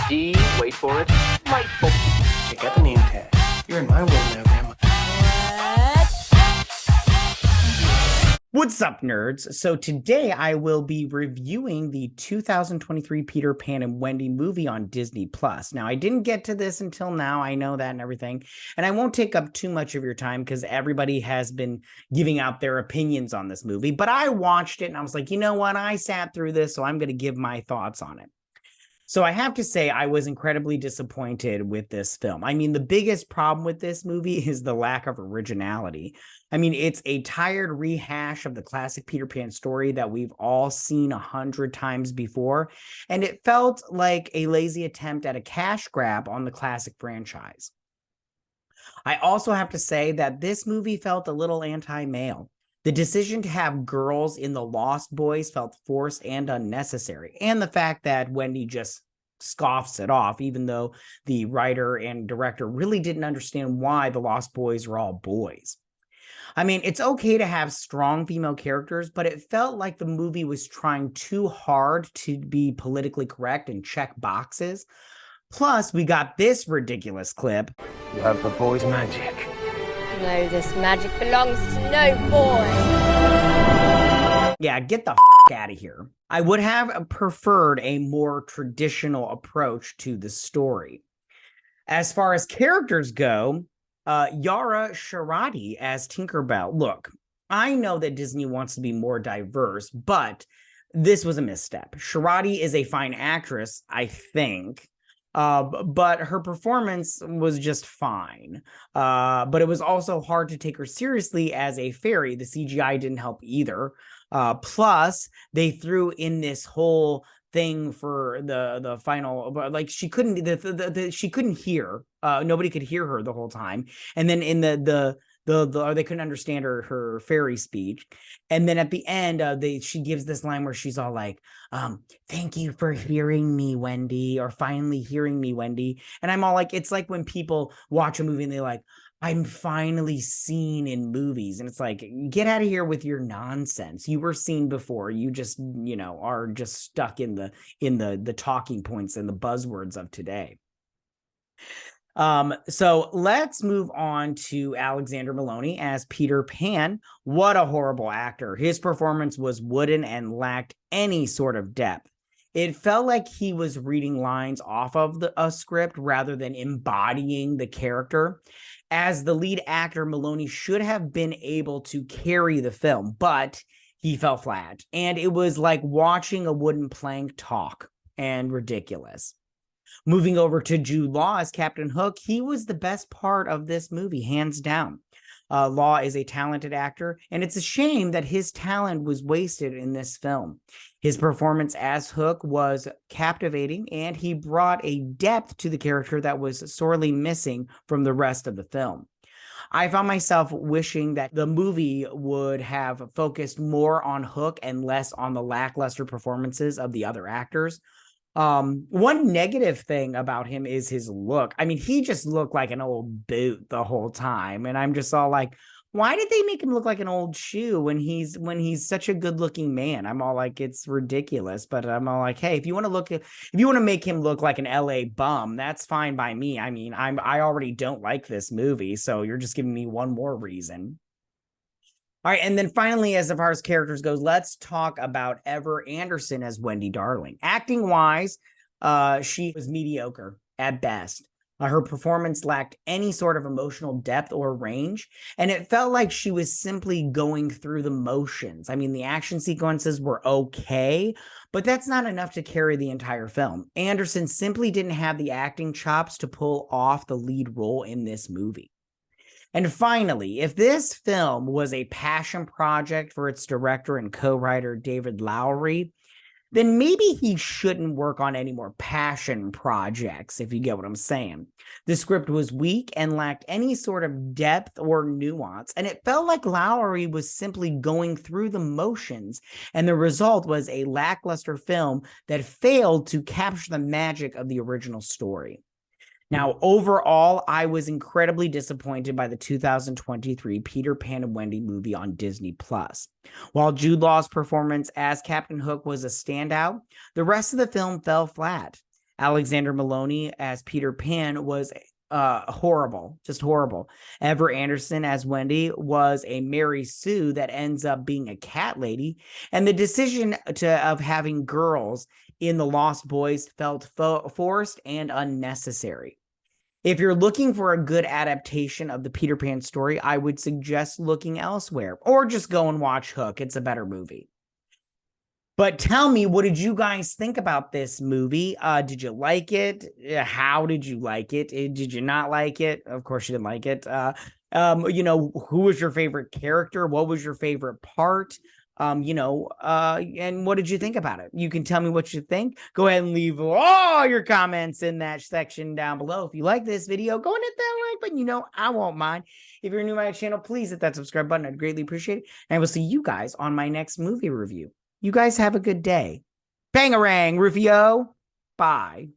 D, wait for it, delightful. Check out the name tag. You're in my world now, Grandma. What's up, nerds? So today I will be reviewing the 2023 Peter Pan and Wendy movie on Disney+. Now, I didn't get to this until now. I know that and everything. And I won't take up too much of your time because everybody has been giving out their opinions on this movie. But I watched it and I was like, you know what? I sat through this, so I'm going to give my thoughts on it. So I have to say I was incredibly disappointed with this film. I mean, the biggest problem with this movie is the lack of originality. I mean, it's a tired rehash of the classic Peter Pan story that we've all seen 100 times before, and it felt like a lazy attempt at a cash grab on the classic franchise. I also have to say that this movie felt a little anti-male. The decision to have girls in the Lost Boys felt forced and unnecessary, and the fact that Wendy just scoffs it off, even though the writer and director really didn't understand why the Lost Boys were all boys. I mean, it's okay to have strong female characters, but it felt like the movie was trying too hard to be politically correct and check boxes. Plus, we got this ridiculous clip. You have the boy's magic. No, this magic belongs to no boy. Yeah, get the out of here. I would have preferred a more traditional approach to the story. As far as characters go, Yara Shahidi as Tinkerbell. Look, I know that Disney wants to be more diverse, but this was a misstep. Shahidi is a fine actress, I think. But her performance was just fine. But it was also hard to take her seriously as a fairy. The CGI didn't help either. Plus, they threw in this whole thing for the final, like she couldn't she couldn't hear. Nobody could hear her the whole time. And then in they couldn't understand her fairy speech. And then at the end, she gives this line where she's all like, thank you for hearing me, Wendy, or finally hearing me, Wendy. And I'm all like, it's like when people watch a movie and they're like, I'm finally seen in movies. And it's like, get out of here with your nonsense. You were seen before. You just, are just stuck in the talking points and the buzzwords of today. So let's move on to Alexander Molony as Peter Pan. What a horrible actor. His performance was wooden and lacked any sort of depth. It felt like he was reading lines off of a script rather than embodying the character. As the lead actor, Molony should have been able to carry the film, but he fell flat. And it was like watching a wooden plank talk and ridiculous. Moving over to Jude Law as Captain Hook, he was the best part of this movie, hands down. Law is a talented actor, and it's a shame that his talent was wasted in this film. His performance as Hook was captivating, and he brought a depth to the character that was sorely missing from the rest of the film. I found myself wishing that the movie would have focused more on Hook and less on the lackluster performances of the other actors. One negative thing about him is his look. I mean, he just looked like an old boot the whole time. And I'm just all like, why did they make him look like an old shoe when he's such a good looking man? I'm all like, it's ridiculous. But I'm all like, hey, if you want to make him look like an LA bum, that's fine by me. I mean, I already don't like this movie, so you're just giving me one more reason. All right, and then finally, as far as characters goes, let's talk about Ever Anderson as Wendy Darling. Acting-wise, she was mediocre at best. Her performance lacked any sort of emotional depth or range, and it felt like she was simply going through the motions. I mean, the action sequences were okay, but that's not enough to carry the entire film. Anderson simply didn't have the acting chops to pull off the lead role in this movie. And finally, if this film was a passion project for its director and co-writer David Lowery, then maybe he shouldn't work on any more passion projects, if you get what I'm saying. The script was weak and lacked any sort of depth or nuance, and it felt like Lowery was simply going through the motions, and the result was a lackluster film that failed to capture the magic of the original story. Now, overall, I was incredibly disappointed by the 2023 Peter Pan and Wendy movie on Disney+. While Jude Law's performance as Captain Hook was a standout, the rest of the film fell flat. Alexander Molony as Peter Pan was horrible, just horrible. Ever Anderson as Wendy was a Mary Sue that ends up being a cat lady, and the decision of having girls in the Lost Boys felt forced and unnecessary. If you're looking for a good adaptation of the Peter Pan story, I would suggest looking elsewhere, or just go and watch Hook. It's a better movie. But tell me, what did you guys think about this movie? Did you like it? How did you like it? Did you not like it? Of course you didn't like it. Who was your favorite character? What was your favorite part? And what did you think about it? You can tell me what you think. Go ahead and leave all your comments in that section down below. If you like this video, go and hit that like button. I won't mind. If you're new to my channel, please hit that subscribe button. I'd greatly appreciate it. And I will see you guys on my next movie review. You guys have a good day. Bangarang, Rufio. Bye.